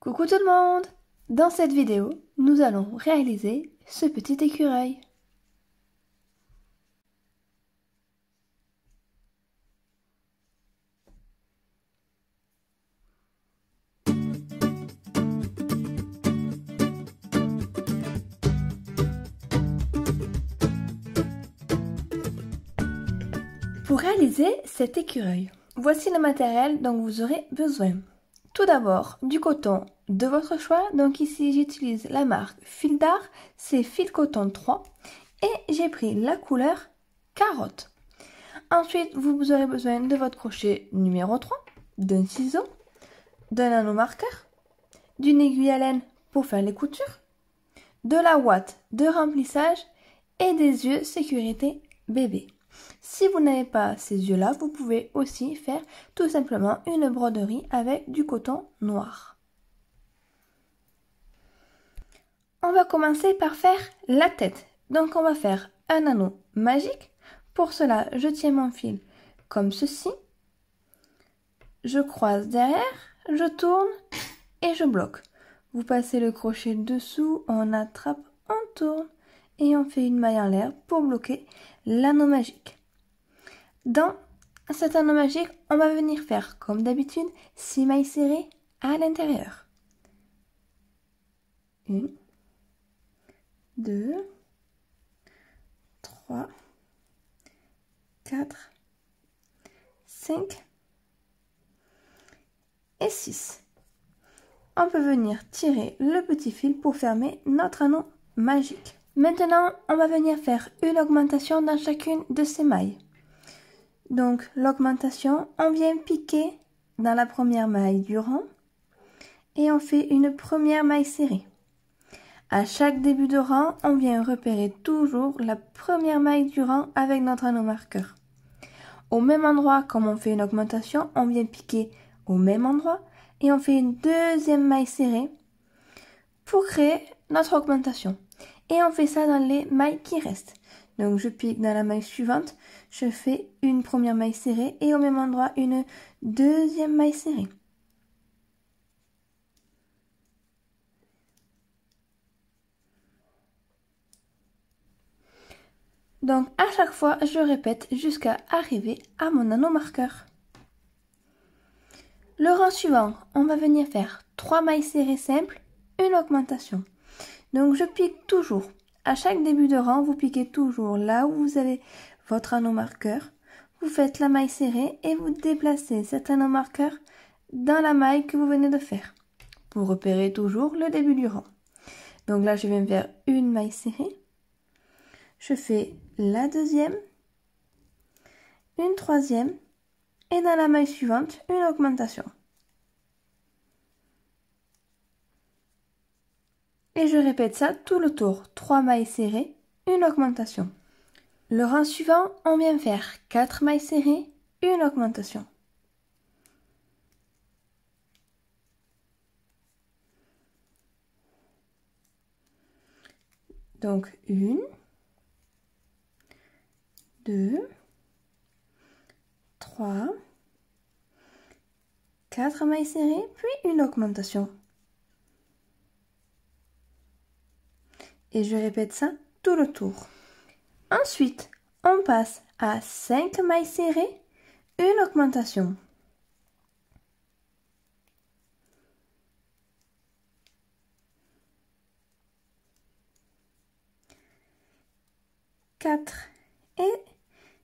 Coucou tout le monde! Dans cette vidéo, nous allons réaliser ce petit écureuil. Pour réaliser cet écureuil, voici le matériel dont vous aurez besoin. Tout d'abord, du coton de votre choix. Donc ici, j'utilise la marque Fil d'Art, c'est Fil Coton 3 et j'ai pris la couleur carotte. Ensuite, vous aurez besoin de votre crochet numéro 3, d'un ciseau, d'un anneau marqueur, d'une aiguille à laine pour faire les coutures, de la ouate de remplissage et des yeux sécurité bébé. Si vous n'avez pas ces yeux-là, vous pouvez aussi faire tout simplement une broderie avec du coton noir. On va commencer par faire la tête. Donc on va faire un anneau magique. Pour cela, je tiens mon fil comme ceci. Je croise derrière, je tourne et je bloque. Vous passez le crochet dessous, on attrape, on tourne et on fait une maille en l'air pour bloquer l'anneau magique. Dans cet anneau magique, on va venir faire comme d'habitude 6 mailles serrées à l'intérieur. 1, 2, 3, 4, 5 et 6. On peut venir tirer le petit fil pour fermer notre anneau magique. Maintenant, on va venir faire une augmentation dans chacune de ces mailles. Donc, l'augmentation, on vient piquer dans la première maille du rang et on fait une première maille serrée. À chaque début de rang, on vient repérer toujours la première maille du rang avec notre anneau marqueur. Au même endroit, comme on fait une augmentation, on vient piquer au même endroit et on fait une deuxième maille serrée pour créer notre augmentation. Et on fait ça dans les mailles qui restent. Donc je pique dans la maille suivante, je fais une première maille serrée et au même endroit une deuxième maille serrée. Donc à chaque fois, je répète jusqu'à arriver à mon anneau marqueur. Le rang suivant, on va venir faire 3 mailles serrées simples, une augmentation. Donc je pique toujours. À chaque début de rang, vous piquez toujours là où vous avez votre anneau marqueur. Vous faites la maille serrée et vous déplacez cet anneau marqueur dans la maille que vous venez de faire. Pour repérer toujours le début du rang. Donc là, je viens faire une maille serrée. Je fais la deuxième, une troisième et dans la maille suivante, une augmentation. Et je répète ça tout le tour. 3 mailles serrées, une augmentation. Le rang suivant, on vient faire 4 mailles serrées, une augmentation. Donc 1, 2, 3, 4 mailles serrées, puis une augmentation. Et je répète ça tout le tour. Ensuite, on passe à 5 mailles serrées, une augmentation. Quatre et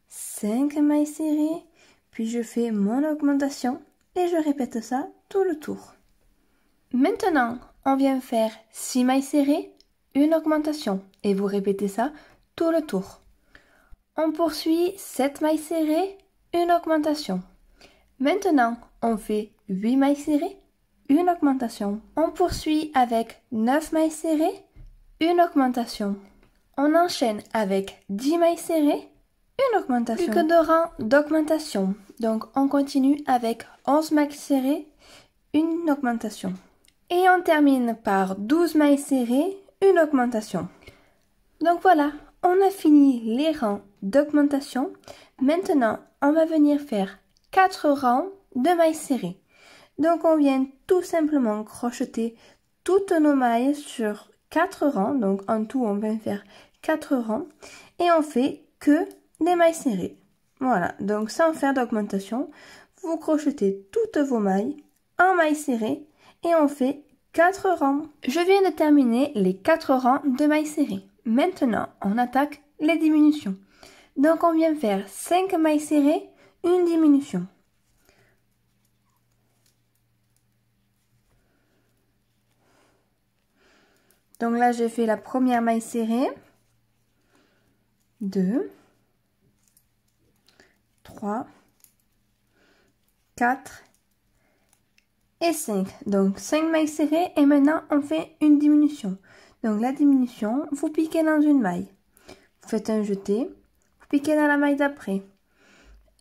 5 mailles serrées, puis je fais mon augmentation et je répète ça tout le tour. Maintenant, on vient faire 6 mailles serrées, une augmentation et vous répétez ça tout le tour. On poursuit 7 mailles serrées, une augmentation. Maintenant, on fait 8 mailles serrées, une augmentation. On poursuit avec 9 mailles serrées, une augmentation. On enchaîne avec 10 mailles serrées, une augmentation. Plus que 2 rangs d'augmentation. Donc on continue avec 11 mailles serrées, une augmentation. Et on termine par 12 mailles serrées, une augmentation. Donc voilà, on a fini les rangs d'augmentation. Maintenant, on va venir faire 4 rangs de mailles serrées. Donc on vient tout simplement crocheter toutes nos mailles sur 4 rangs. Donc en tout on vient faire 4 rangs et on fait que des mailles serrées. Voilà, donc sans faire d'augmentation, vous crochetez toutes vos mailles en mailles serrées et on fait 4 rangs. Je viens de terminer les 4 rangs de mailles serrées. Maintenant, on attaque les diminutions. Donc on vient faire 5 mailles serrées, une diminution. Donc là, j'ai fait la première maille serrée. 2, 3, 4 et 5. Donc 5 mailles serrées et maintenant on fait une diminution. Donc la diminution, vous piquez dans une maille. Vous faites un jeté, vous piquez dans la maille d'après.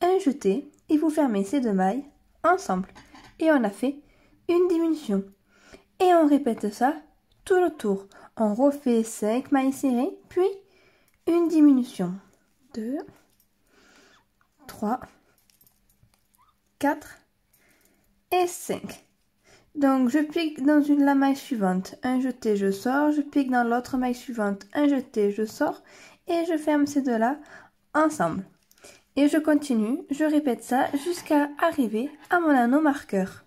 Un jeté et vous fermez ces 2 mailles ensemble. Et on a fait une diminution. Et on répète ça tout le tour. On refait 5 mailles serrées, puis une diminution. 2, 3, 4 et 5. Donc je pique dans la maille suivante, un jeté, je sors, je pique dans l'autre maille suivante, un jeté, je sors et je ferme ces 2-là ensemble. Et je continue, je répète ça jusqu'à arriver à mon anneau marqueur.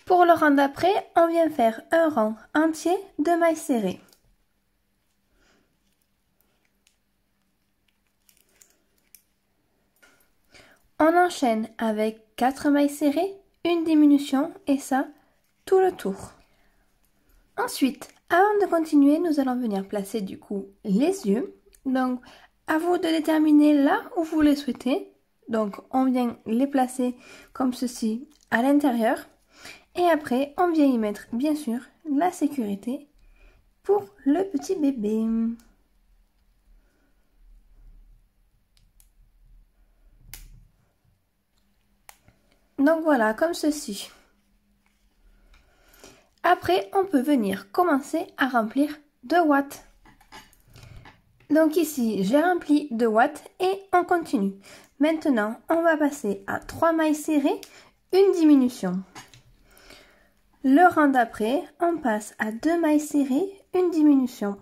Pour le rang d'après, on vient faire un rang entier de mailles serrées. On enchaîne avec 4 mailles serrées, une diminution et ça tout le tour. Ensuite, avant de continuer, nous allons venir placer du coup les yeux. Donc, à vous de déterminer là où vous les souhaitez. Donc, on vient les placer comme ceci à l'intérieur. Et après, on vient y mettre, bien sûr, la sécurité pour le petit bébé. Donc voilà, comme ceci. Après, on peut venir commencer à remplir 2 watts. Donc ici, j'ai rempli 2 watts et on continue. Maintenant, on va passer à 3 mailles serrées, une diminution. Le rang d'après, on passe à 2 mailles serrées, une diminution.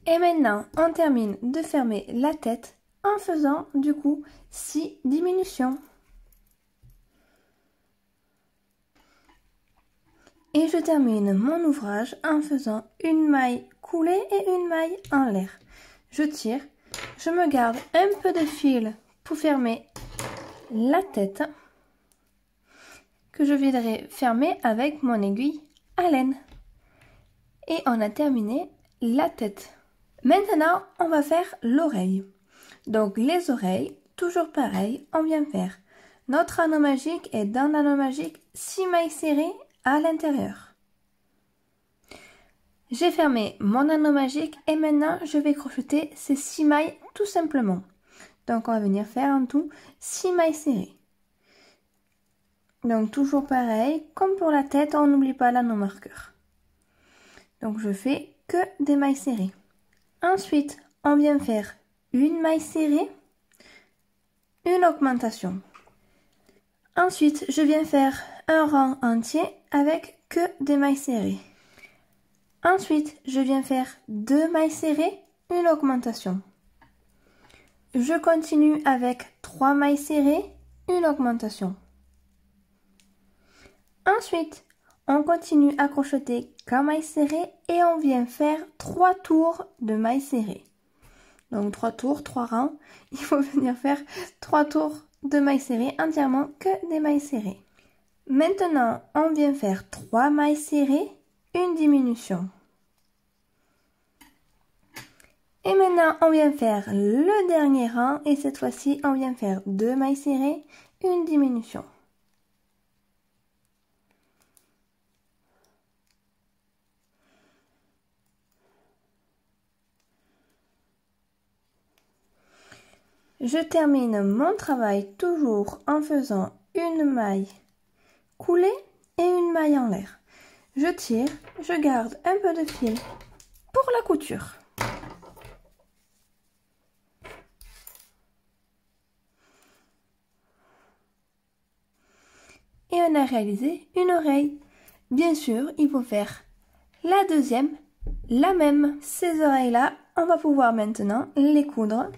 Et maintenant, on termine de fermer la tête en faisant du coup 6 diminutions. Et je termine mon ouvrage en faisant une maille coulée et une maille en l'air. Je tire, je me garde un peu de fil pour fermer la tête que je viendrai fermer avec mon aiguille à laine. Et on a terminé la tête. Maintenant, on va faire l'oreille. Donc les oreilles, toujours pareil, on vient faire notre anneau magique et dans l'anneau magique 6 mailles serrées à l'intérieur. J'ai fermé mon anneau magique et maintenant je vais crocheter ces 6 mailles tout simplement. Donc on va venir faire en tout 6 mailles serrées. Donc toujours pareil, comme pour la tête, on n'oublie pas l'anneau marqueur. Donc je fais que des mailles serrées. Ensuite, on vient faire une maille serrée, une augmentation. Ensuite, je viens faire un rang entier avec que des mailles serrées. Ensuite, je viens faire 2 mailles serrées, une augmentation. Je continue avec 3 mailles serrées, une augmentation. Ensuite, on continue à crocheter qu'en mailles serrées et on vient faire 3 tours de mailles serrées. Donc 3 tours, 3 rangs, il faut venir faire 3 tours de mailles serrées, entièrement que des mailles serrées. Maintenant, on vient faire 3 mailles serrées, une diminution. Et maintenant, on vient faire le dernier rang et cette fois-ci, on vient faire 2 mailles serrées, une diminution. Je termine mon travail toujours en faisant une maille coulée et une maille en l'air. Je tire, je garde un peu de fil pour la couture. et on a réalisé une oreille. Bien sûr, il faut faire la deuxième, la même. Ces oreilles-là, on va pouvoir maintenant les coudre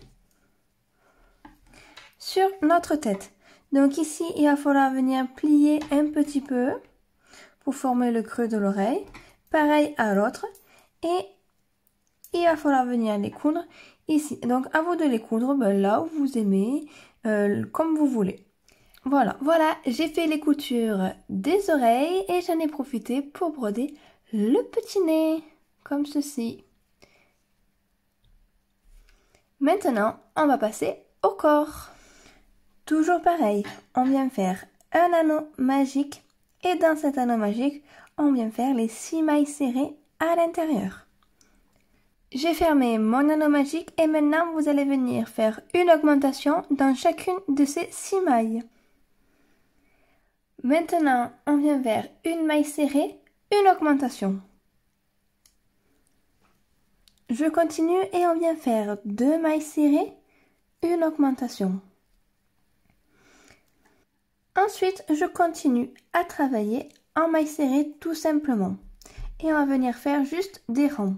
sur notre tête. Donc ici, il va falloir venir plier un petit peu pour former le creux de l'oreille. Pareil à l'autre. Et il va falloir venir les coudre ici. Donc à vous de les coudre là où vous aimez, comme vous voulez. Voilà, j'ai fait les coutures des oreilles et j'en ai profité pour broder le petit nez, comme ceci. Maintenant, on va passer au corps. Toujours pareil, on vient faire un anneau magique et dans cet anneau magique, on vient faire les 6 mailles serrées à l'intérieur. J'ai fermé mon anneau magique et maintenant vous allez venir faire une augmentation dans chacune de ces 6 mailles. Maintenant, on vient vers une maille serrée, une augmentation. Je continue et on vient faire 2 mailles serrées, une augmentation. Ensuite, je continue à travailler en maille serrée tout simplement. Et on va venir faire juste des ronds.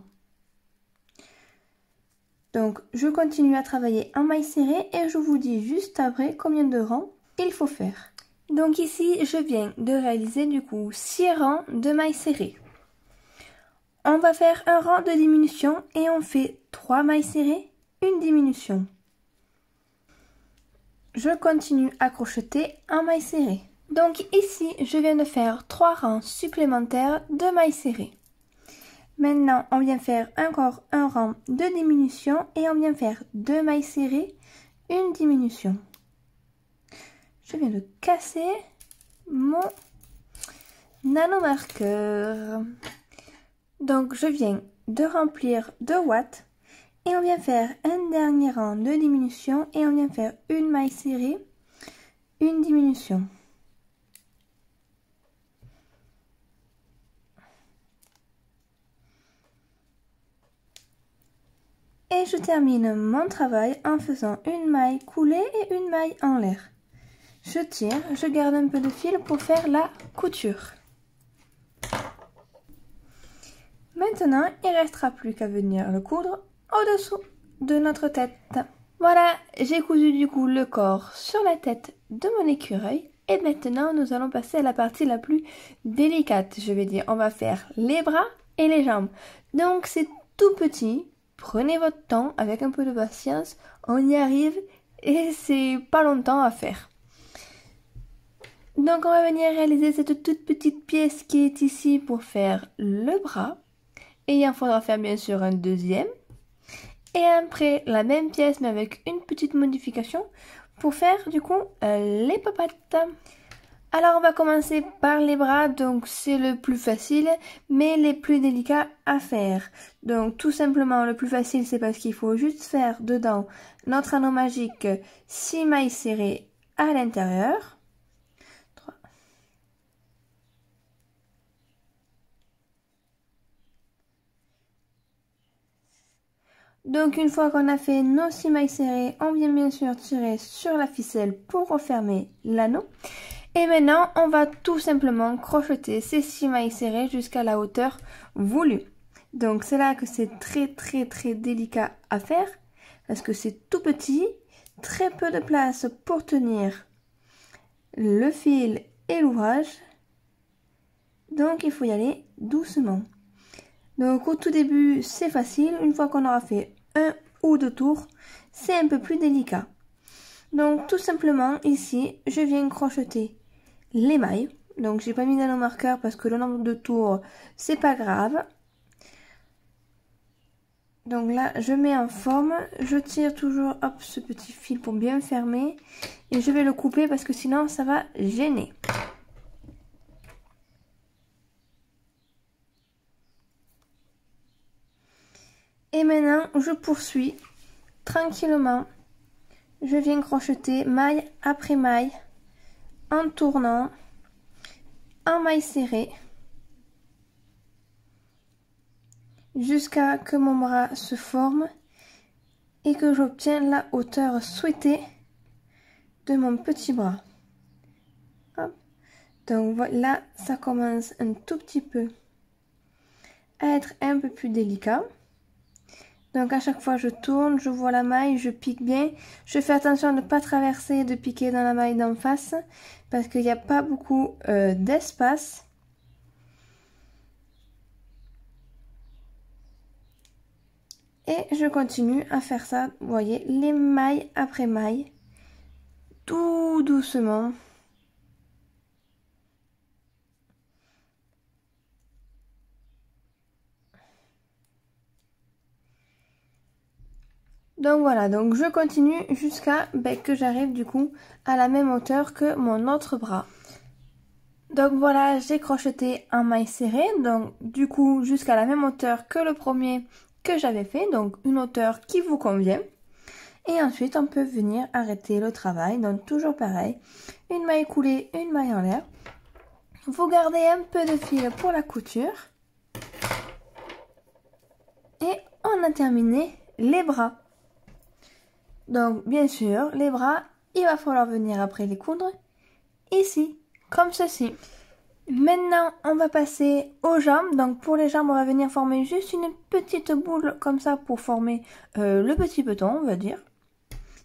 Donc, je continue à travailler en maille serrée et je vous dis juste après combien de rangs il faut faire. Donc ici, je viens de réaliser du coup 6 rangs de mailles serrées. On va faire un rang de diminution et on fait 3 mailles serrées, une diminution. Je continue à crocheter en mailles serrées. Donc ici, je viens de faire 3 rangs supplémentaires de mailles serrées. Maintenant, on vient faire encore un rang de diminution et on vient faire 2 mailles serrées, une diminution. Je viens de casser mon nanomarqueur. Donc, je viens de remplir 2 watts et on vient faire un dernier rang de diminution et on vient faire une maille serrée, une diminution. Et je termine mon travail en faisant une maille coulée et une maille en l'air. Je tire, je garde un peu de fil pour faire la couture. Maintenant, il ne restera plus qu'à venir le coudre au-dessous de notre tête. Voilà, j'ai cousu du coup le corps sur la tête de mon écureuil. Et maintenant, nous allons passer à la partie la plus délicate, je vais dire. On va faire les bras et les jambes. Donc, c'est tout petit. Prenez votre temps avec un peu de patience. On y arrive et c'est pas longtemps à faire. Donc, on va venir réaliser cette toute petite pièce qui est ici pour faire le bras. Et il en faudra faire bien sûr un deuxième. Et après, la même pièce mais avec une petite modification pour faire du coup les papates. Alors on va commencer par les bras, donc c'est le plus facile mais les plus délicats à faire. Donc tout simplement le plus facile c'est parce qu'il faut juste faire dedans notre anneau magique 6 mailles serrées à l'intérieur. Donc une fois qu'on a fait nos 6 mailles serrées, on vient bien sûr tirer sur la ficelle pour refermer l'anneau. Et maintenant, on va tout simplement crocheter ces 6 mailles serrées jusqu'à la hauteur voulue. Donc c'est là que c'est très délicat à faire parce que c'est tout petit, très peu de place pour tenir le fil et l'ouvrage. Donc il faut y aller doucement. Donc au tout début c'est facile, une fois qu'on aura fait 1 ou 2 tours, c'est un peu plus délicat. Donc tout simplement ici, je viens crocheter les mailles. Donc j'ai pas mis d'anneau marqueur parce que le nombre de tours c'est pas grave. Donc là je mets en forme, je tire toujours hop ce petit fil pour bien fermer et je vais le couper parce que sinon ça va gêner. Et maintenant, je poursuis tranquillement. Je viens crocheter maille après maille en tournant en maille serrée jusqu'à que mon bras se forme et que j'obtienne la hauteur souhaitée de mon petit bras. Hop. Donc voilà, ça commence un tout petit peu à être un peu plus délicat. Donc à chaque fois je tourne, je vois la maille, je pique bien. Je fais attention à ne pas traverser et de piquer dans la maille d'en face parce qu'il n'y a pas beaucoup d'espace. Et je continue à faire ça, vous voyez, les mailles après mailles, tout doucement. Donc voilà, donc je continue jusqu'à que j'arrive du coup à la même hauteur que mon autre bras. Donc voilà, j'ai crocheté un maille serré, donc du coup jusqu'à la même hauteur que le premier que j'avais fait, donc une hauteur qui vous convient. Et ensuite on peut venir arrêter le travail, donc toujours pareil, une maille coulée, une maille en l'air. Vous gardez un peu de fil pour la couture. Et on a terminé les bras. Donc bien sûr, les bras, il va falloir venir après les coudre ici, comme ceci. Maintenant, on va passer aux jambes. Donc pour les jambes, on va venir former juste une petite boule comme ça pour former le petit peton, on va dire.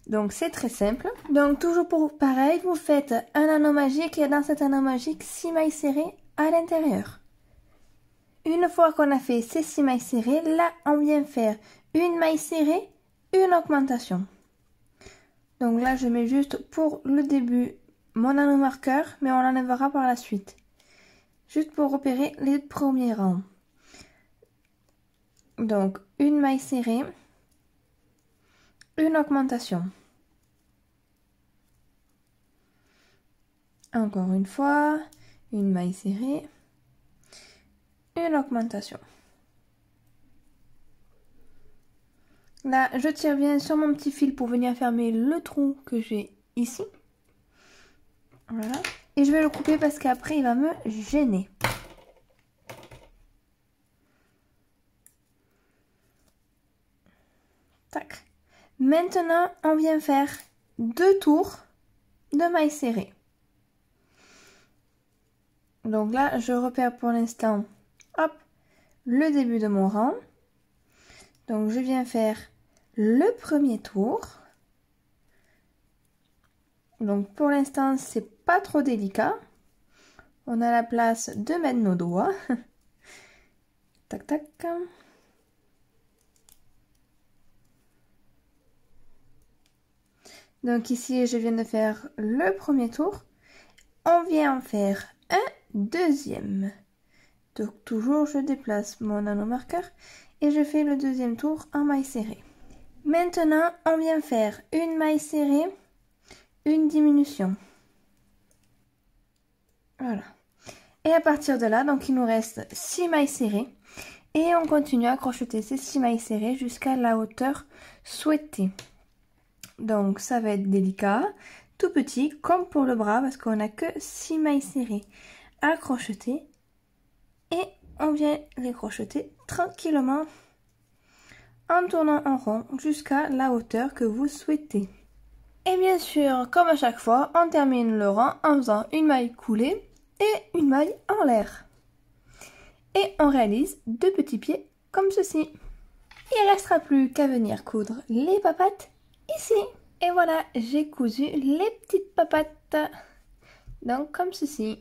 Donc c'est très simple. Donc toujours pour pareil, vous faites un anneau magique et dans cet anneau magique, 6 mailles serrées à l'intérieur. Une fois qu'on a fait ces 6 mailles serrées, là on vient faire une maille serrée, une augmentation. Donc là je mets juste pour le début mon anneau marqueur, mais on l'enlèvera par la suite. Juste pour repérer les premiers rangs. Donc une maille serrée, une augmentation. Encore une fois, une maille serrée, une augmentation. Là, je tire bien sur mon petit fil pour venir fermer le trou que j'ai ici. Voilà. Et je vais le couper parce qu'après, il va me gêner. Tac. Maintenant, on vient faire 2 tours de mailles serrées. Donc là, je repère pour l'instant, hop, le début de mon rang. Donc je viens faire le premier tour. Donc pour l'instant, c'est pas trop délicat. On a la place de mettre nos doigts. Tac, tac. Donc ici, je viens de faire le premier tour. On vient en faire un deuxième. Donc toujours, je déplace mon anneau marqueur et je fais le deuxième tour en maille serrée. Maintenant, on vient faire une maille serrée, une diminution. Voilà. Et à partir de là, donc il nous reste 6 mailles serrées. Et on continue à crocheter ces 6 mailles serrées jusqu'à la hauteur souhaitée. Donc ça va être délicat, tout petit, comme pour le bras, parce qu'on n'a que 6 mailles serrées à crocheter. Et on vient les crocheter tranquillement en tournant en rond jusqu'à la hauteur que vous souhaitez. Et bien sûr, comme à chaque fois, on termine le rang en faisant une maille coulée et une maille en l'air. Et on réalise 2 petits pieds comme ceci. Il ne restera plus qu'à venir coudre les papates ici. Et voilà, j'ai cousu les petites papates. Donc comme ceci.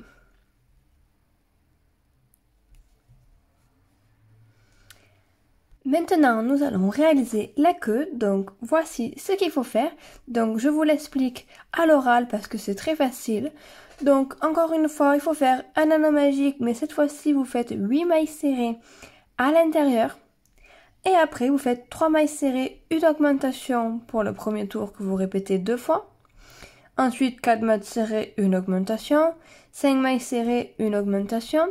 Maintenant, nous allons réaliser la queue. Donc voici ce qu'il faut faire. Donc je vous l'explique à l'oral parce que c'est très facile. Donc encore une fois, il faut faire un anneau magique, mais cette fois-ci vous faites 8 mailles serrées à l'intérieur. Et après vous faites 3 mailles serrées, une augmentation pour le premier tour que vous répétez 2 fois. Ensuite 4 mailles serrées, une augmentation. 5 mailles serrées, une augmentation.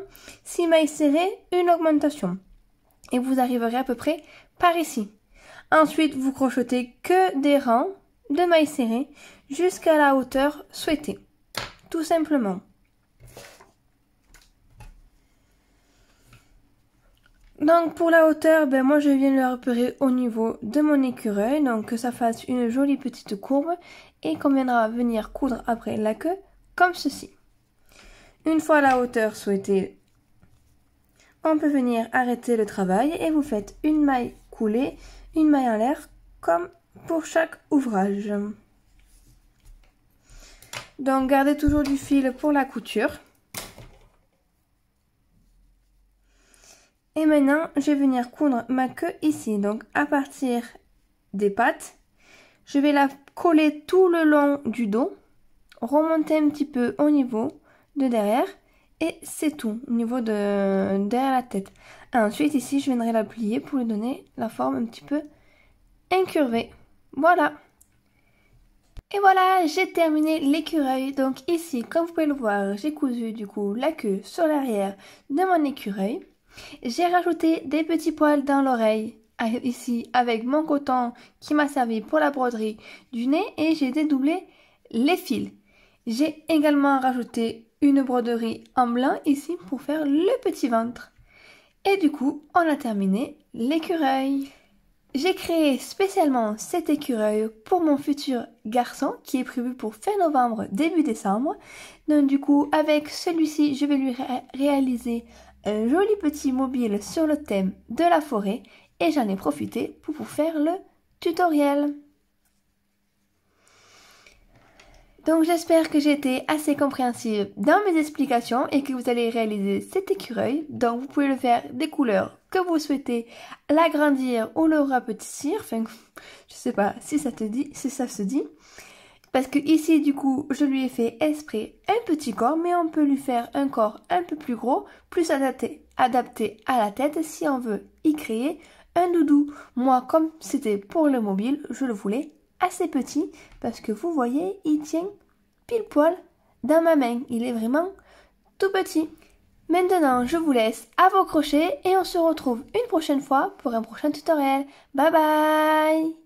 6 mailles serrées, une augmentation. Et vous arriverez à peu près par ici. Ensuite vous crochetez que des rangs de mailles serrées jusqu'à la hauteur souhaitée. Tout simplement. Donc pour la hauteur, moi je viens le repérer au niveau de mon écureuil, donc que ça fasse une jolie petite courbe et qu'on viendra venir coudre après la queue comme ceci. Une fois la hauteur souhaitée, on peut venir arrêter le travail et vous faites une maille coulée, une maille en l'air, comme pour chaque ouvrage. Donc gardez toujours du fil pour la couture. Et maintenant, je vais venir coudre ma queue ici. Donc à partir des pattes, je vais la coller tout le long du dos, remonter un petit peu au niveau de derrière et c'est tout au niveau de derrière la tête. Et ensuite ici, je viendrai la plier pour lui donner la forme un petit peu incurvée. Voilà. Et voilà, j'ai terminé l'écureuil. Donc ici, comme vous pouvez le voir, j'ai cousu du coup la queue sur l'arrière de mon écureuil. J'ai rajouté des petits poils dans l'oreille, ici avec mon coton qui m'a servi pour la broderie du nez et j'ai dédoublé les fils. J'ai également rajouté une broderie en blanc ici pour faire le petit ventre. Et du coup, on a terminé l'écureuil. J'ai créé spécialement cet écureuil pour mon futur garçon qui est prévu pour fin novembre, début décembre. Donc du coup, avec celui-ci, je vais lui réaliser un joli petit mobile sur le thème de la forêt et j'en ai profité pour vous faire le tutoriel. Donc j'espère que j'ai été assez compréhensive dans mes explications et que vous allez réaliser cet écureuil. Donc vous pouvez le faire des couleurs que vous souhaitez, l'agrandir ou le rapetisser. Enfin, je sais pas si ça te dit, si ça se dit. Parce que ici du coup je lui ai fait exprès un petit corps, mais on peut lui faire un corps un peu plus gros, plus adapté à la tête si on veut y créer un doudou. Moi comme c'était pour le mobile, je le voulais assez petit parce que vous voyez il tient pile poil dans ma main, il est vraiment tout petit. Maintenant je vous laisse à vos crochets et on se retrouve une prochaine fois pour un prochain tutoriel. Bye bye.